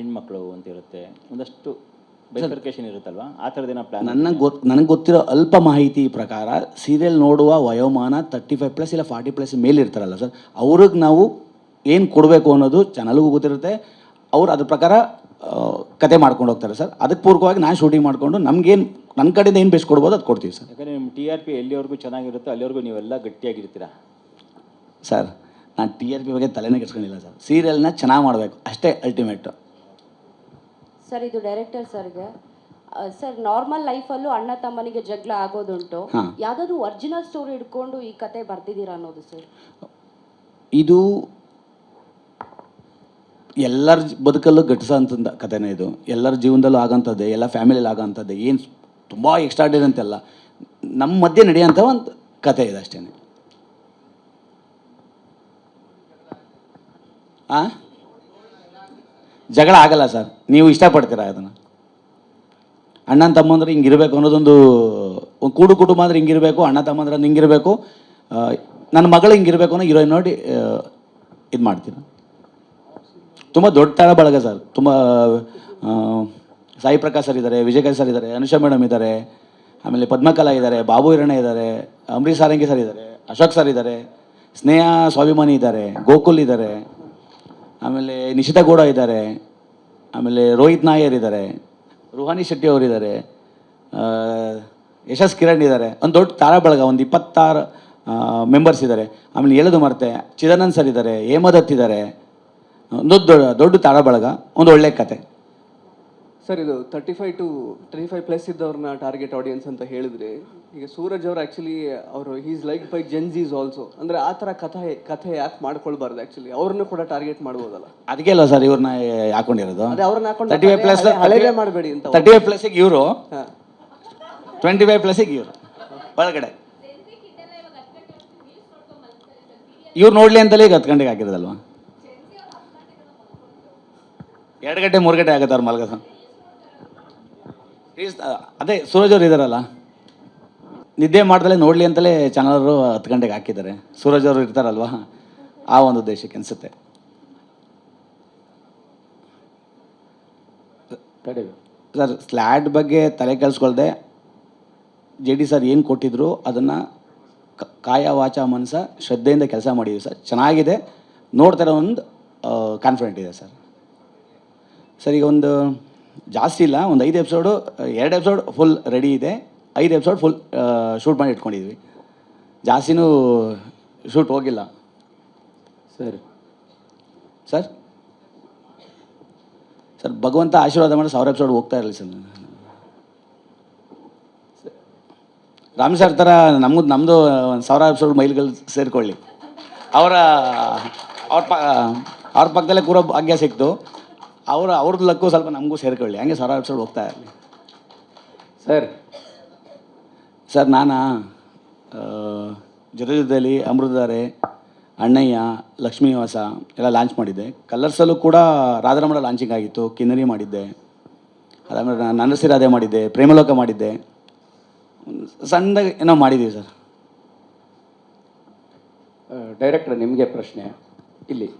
ಹೆಣ್ಮಕ್ಳು ಅಂತ ಇರುತ್ತೆ, ಒಂದಷ್ಟು ಬೈಫರ್ಕೇಶನ್ ಇರುತ್ತಲ್ವಾ, ಆ ಥರದ್ದೇನೋ ಪ್ಲಾನ್? ನನಗೆ ಗೊತ್ತಿರೋ ಅಲ್ಪ ಮಾಹಿತಿ ಪ್ರಕಾರ ಸೀರಿಯಲ್ ನೋಡುವ ವಯೋಮಾನ 35+ ಇಲ್ಲ 40+ ಮೇಲೆ ಇರ್ತಾರಲ್ಲ ಸರ್, ಅವ್ರಿಗೆ ನಾವು ಏನು ಕೊಡಬೇಕು ಅನ್ನೋದು ಚಾನಲ್ಗೂ ಗೊತ್ತಿರುತ್ತೆ. ಅವ್ರು ಅದ್ರ ಪ್ರಕಾರ ಕತೆ ಮಾಡ್ಕೊಂಡು ಹೋಗ್ತಾರೆ ಸರ್. ಅದಕ್ಕೆ ಪೂರ್ವಕವಾಗಿ ನಾನು ಶೂಟಿಂಗ್ ಮಾಡಿಕೊಂಡು ನಮಗೇನು ನನ್ನ ಕಡೆಯಿಂದ ಏನು ಬೆಸ್ಟ್ ಕೊಡ್ಬೋದು ಅದು ಕೊಡ್ತೀವಿ ಸರ್. ಯಾಕಂದರೆ ನಿಮ್ಮ TRP ಎಲ್ಲಿವರೆಗೂ ಚೆನ್ನಾಗಿರುತ್ತೋ ಅಲ್ಲಿವರೆಗೂ ನೀವೆಲ್ಲ ಗಟ್ಟಿಯಾಗಿರ್ತೀರಾ ಸರ್. ನಾನು TRP ಬಗ್ಗೆ ತಲೆನೇ ಕೆಡ್ಸ್ಕೊಂಡಿಲ್ಲ ಸರ್. ಸೀರಿಯಲ್ನ ಚೆನ್ನಾಗಿ ಮಾಡಬೇಕು ಅಷ್ಟೇ ಅಲ್ಟಿಮೇಟು. ಸರ್ ಇದು ಡೈರೆಕ್ಟರ್ ಸರ್ಗೆ. ಸರ್ ನಾರ್ಮಲ್ ಲೈಫಲ್ಲೂ ಅಣ್ಣ ತಮ್ಮನಿಗೆ ಜಗಳ ಆಗೋದುಂಟು, ಯಾವುದಾದ್ರು ಒರಿಜಿನಲ್ ಸ್ಟೋರಿ ಇಟ್ಕೊಂಡು ಈ ಕತೆ ಬರ್ತಿದ್ದೀರಾ ಅನ್ನೋದು ಸರ್? ಇದು ಎಲ್ಲರ ಬದುಕಲ್ಲೂ ಘಟಿಸೋ ಅಂಥದ್ದು ಕಥೆನೇ ಇದು. ಎಲ್ಲರ ಜೀವನದಲ್ಲೂ ಆಗೋಂಥದ್ದೇ, ಎಲ್ಲ ಫ್ಯಾಮಿಲಿಯಲ್ಲಿ ಆಗೋಂಥದ್ದೇ, ಏನು ತುಂಬ ಎಕ್ಸ್ಟ್ರಾರ್ಡಿನರಿ ಅಂತೆಲ್ಲ ನಮ್ಮ ಮಧ್ಯೆ ನಡೆಯೋಂಥ ಒಂದು ಕತೆ ಇದೆ ಅಷ್ಟೇ. ಜಗಳ ಆಗಲ್ಲ ಸರ್, ನೀವು ಇಷ್ಟಪಡ್ತೀರಾ ಅದನ್ನು? ಅಣ್ಣನ ತಮ್ಮಂದ್ರೆ ಹಿಂಗಿರಬೇಕು ಅನ್ನೋದೊಂದು ಕೂಡು ಕುಟುಂಬ ಅಂದರೆ ಹಿಂಗಿರಬೇಕು, ಅಣ್ಣ ತಮ್ಮಂದ್ರೆ ಹಿಂಗಿರಬೇಕು, ನನ್ನ ಮಗಳು ಹಿಂಗಿರಬೇಕು ಅನ್ನೋ ಹೀರೋಯಿನ್ ನೋಡಿ ಇದು ಮಾಡ್ತೀರ. ತುಂಬ ದೊಡ್ಡ ತಾಳ ಬಳಗ ಸರ್. ತುಂಬ ಸಾಯಿ ಪ್ರಕಾಶ್ ಸರ್ ಇದ್ದಾರೆ, ವಿಜಯಕಾಂತ್ ಸರ್ ಇದ್ದಾರೆ, ಅನುಷಾ ಮೇಡಮ್ ಇದ್ದಾರೆ, ಆಮೇಲೆ ಪದ್ಮಕಲಾ ಇದ್ದಾರೆ, ಬಾಬು ಹಿರಣ್ಣ ಇದ್ದಾರೆ, ಅಂಬರೀಶ್ ಸಾರಂಗಿ ಸರ್ ಇದ್ದಾರೆ, ಅಶೋಕ್ ಸರ್ ಇದ್ದಾರೆ, ಸ್ನೇಹ ಸ್ವಾಭಿಮಾನಿ ಇದ್ದಾರೆ, ಗೋಕುಲ್ ಇದ್ದಾರೆ, ಆಮೇಲೆ ನಿಶಿತಾ ಗೌಡ ಇದ್ದಾರೆ, ಆಮೇಲೆ ರೋಹಿತ್ ನಾಯರ್ ಇದ್ದಾರೆ, ರುಹಾನಿ ಶೆಟ್ಟಿ ಅವರಿದ್ದಾರೆ, ಯಶಸ್ ಕಿರಣ್ ಇದ್ದಾರೆ. ಒಂದು ದೊಡ್ಡ ತಾರಾ ಬಳಗ, ಒಂದು 26 ಮೆಂಬರ್ಸ್ ಇದ್ದಾರೆ. ಆಮೇಲೆ ಹೇಳೋದು ಮರ್ತೆ ಚಿದಾನಂದ್ ಸರ್ ಇದ್ದಾರೆ, ಹೇಮದತ್ ಇದ್ದಾರೆ. ಒಂದು ದೊಡ್ಡ ತಾರಾ ಬಳಗ, ಒಂದು ಒಳ್ಳೆ ಕತೆ ಸರ್. ಇದು 35 to 35+ ಇದ್ದವ್ರನ್ನ ಟಾರ್ಗೆಟ್ ಆಡಿಯನ್ಸ್ ಅಂತ ಹೇಳಿದ್ರೆ, ಈಗ ಸೂರಜ್ ಅವರು ಆ್ಯಕ್ಚುಲಿ ಅವರು ಈಸ್ ಲೈಕ್ ಬೈ ಜೆನ್ಜೀಸ್ ಆಲ್ಸೋ, ಅಂದರೆ ಆ ಥರ ಕಥೆ ಯಾಕೆ ಮಾಡ್ಕೊಳ್ಬಾರ್ದು? ಆ್ಯಕ್ಚುಲಿ ಅವ್ರನ್ನೂ ಕೂಡ ಟಾರ್ಗೆಟ್ ಮಾಡ್ಬೋದಲ್ಲ? ಅದಕ್ಕೆ ಅಲ್ವಾ ಸರ್ ಇವ್ರನ್ನ ಹಾಕೊಂಡಿರೋದು. ಅದೇ ಅವ್ರನ್ನ ಹಾಕೊಂಡು 35+ ಹಳೆಯದೇ ಮಾಡಬೇಡಿ ಅಂತ. 35+ ಇವರು, 25+ ಇವರು ಒಳಗಡೆ. ಇವ್ರು ನೋಡ್ಲಿ ಅಂತಲೇ ಈಗ 10 ಗಂಟೆಗೆ ಹಾಕಿರೋದಲ್ವಾ? 2 ಗಂಟೆ 3 ಗಂಟೆ ಆಗುತ್ತೆ ಅವ್ರು ಮಲಗೋದು. ಅದೇ ಸೂರಜ್ ಅವ್ರು ಇದ್ದಾರಲ್ಲ, ನಿದ್ದೆ ಮಾಡ್ದಲೇ ನೋಡಲಿ ಅಂತಲೇ ಚಾನಲರು 10 ಗಂಟೆಗೆ ಹಾಕಿದ್ದಾರೆ. ಸೂರಜ್ ಅವರು ಇರ್ತಾರಲ್ವ, ಆ ಒಂದು ಉದ್ದೇಶಕ್ಕೆ ಅನಿಸುತ್ತೆ. ಸರ್ ಸ್ಲ್ಯಾಡ್ ಬಗ್ಗೆ ತಲೆ ಕೆಲ್ಸ್ಕೊಳ್ದೆ JD ಸರ್ ಏನು ಕೊಟ್ಟಿದ್ರು ಅದನ್ನು ಕಾಯ ವಾಚ ಮನಸ ಶ್ರದ್ಧೆಯಿಂದ ಕೆಲಸ ಮಾಡಿದ್ದೀವಿ ಸರ್. ಚೆನ್ನಾಗಿದೆ, ನೋಡ್ತಾರೆ, ಒಂದು ಕಾನ್ಫಿಡೆಂಟ್ ಇದೆ ಸರ್. ಸರ್ ಈಗ ಒಂದು ಜಾಸ್ತಿ ಇಲ್ಲ, ಒಂದು 5 ಎಪಿಸೋಡು, 2 ಎಪಿಸೋಡ್ ಫುಲ್ ರೆಡಿ ಇದೆ, 5 ಎಪಿಸೋಡ್ ಫುಲ್ ಶೂಟ್ ಮಾಡಿ ಇಟ್ಕೊಂಡಿದ್ವಿ. ಜಾಸ್ತಿನೂ ಶೂಟ್ ಹೋಗಿಲ್ಲ ಸರ್. ಸರ್ ಸರ್ ಭಗವಂತ ಆಶೀರ್ವಾದ ಮಾಡಿ 1000 ಎಪಿಸೋಡ್ ಹೋಗ್ತಾ ಇರಲಿ ಸರ್. ರಾಮ್ ಸರ್ ಥರ ನಮ್ಮದು 1000 ಎಪಿಸೋಡ್ ಮೈಲ್ಗಳು ಸೇರಿಕೊಳ್ಳಿ. ಅವ್ರ ಪಕ್ಕದಲ್ಲೇ ಕೂರೋ ಭಾಗ್ಯ ಸಿಕ್ತು. ಅವ್ರದ್ದು ಲಕ್ಕು ಸ್ವಲ್ಪ ನಮಗೂ ಸೇರ್ಕೊಳ್ಳಿ, ಹಂಗೆ 1000 ಎಪಿಸೋಡ್ ಹೋಗ್ತಾ ಇರಲಿ ಸರ್. ನಾನು ಜೊತೆಯಲ್ಲಿ ಅಮೃತಧಾರೆ, ಅಣ್ಣಯ್ಯ, ಲಕ್ಷ್ಮೀ ನಿವಾಸ ಎಲ್ಲ ಲಾಂಚ್ ಮಾಡಿದ್ದೆ. ಕಲರ್ಸಲ್ಲೂ ಕೂಡ ರಾಧಾರಮಣ ಲಾಂಚಿಂಗ್ ಆಗಿತ್ತು, ಕಿನ್ನರಿ ಮಾಡಿದ್ದೆ. ಅದಾದಮೇಲೆ ನನ್ನ ರಾಧೆ ಮಾಡಿದ್ದೆ, ಪ್ರೇಮಲೋಕ ಮಾಡಿದ್ದೆ, ಸಣ್ಣದಾಗಿ ಏನೋ ಮಾಡಿದ್ದೀವಿ ಸರ್. ಡೈರೆಕ್ಟರ್ ನಿಮಗೆ ಪ್ರಶ್ನೆ ಇಲ್ಲಿ.